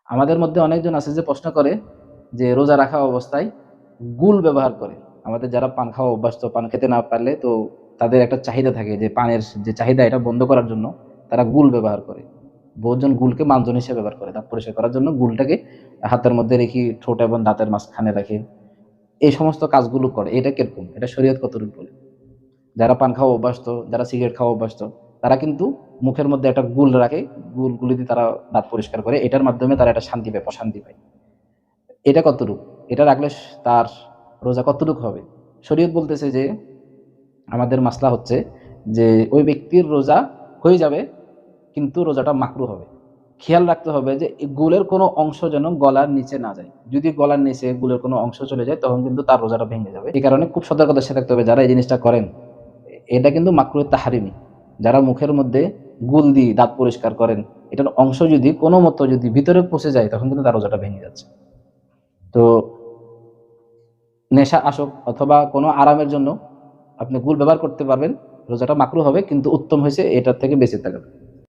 আমাদের মধ্যে অনেকজন আছে যে প্রশ্ন করে যে রোজা রাখা অবস্থায় গুল ব্যবহার করে। আমাদের যারা পান খাওয়া অভ্যস্ত, পান খেতে না পারলে তো তাদের একটা চাহিদা থাকে যে পানের যে চাহিদা এটা বন্ধ করার জন্য তারা গুল ব্যবহার করে। বহুজন গুলকে মাঞ্জন হিসেবে ব্যবহার করে, দাঁত পরিষ্কার করার জন্য গুলটাকে হাতের মধ্যে রেখে ঠোঁট এবং দাঁতের মাঝখানে রাখে। এই সমস্ত কাজগুলো করে, এটা কিরকম, এটা শরীয়ত কতটুকু বলে? যারা পান খাওয়া অভ্যস্ত, যারা সিগারেট খাওয়া অভ্যস্ত, তারা কিন্তু মুখের মধ্যে একটা গুল রাখে, গুলগুলি দিয়ে তারা দাঁত পরিষ্কার করে, এটার মাধ্যমে তারা একটা শান্তি পায়, প্রশান্তি পায়। এটা কতটুকু? এটা রাখলে তার রোজা কতটুকু হবে? শরীয়ত বলতেছে যে আমাদের মাসলা হচ্ছে যে ওই ব্যক্তির রোজা হয়ে যাবে, কিন্তু রোজাটা মাকরু হবে। খেয়াল রাখতে হবে যে এই গুলের কোনো অংশ যেন গলার নিচে না যায়। যদি গলার নিচে গুলের কোনো অংশ চলে যায় তখন কিন্তু তার রোজাটা ভেঙে যাবে। এই কারণে খুব সতর্কতার সাথে থাকতে হবে যারা এই জিনিসটা করেন। এটা কিন্তু মাকরুহ তাহরিমি। যারা মুখের মধ্যে গুল দিয়ে দাঁত পরিষ্কার করেন, এটার অংশ যদি কোনো মতো যদি ভিতরে পচে যায় তখন কিন্তু তার রোজাটা ভেঙে যাচ্ছে। তো নেশা আসক অথবা কোনো আরামের জন্য আপনি গুল ব্যবহার করতে পারবেন, রোজাটা মাকরুহ হবে, কিন্তু উত্তম হয়েছে এটার থেকে বেঁচে থাকা।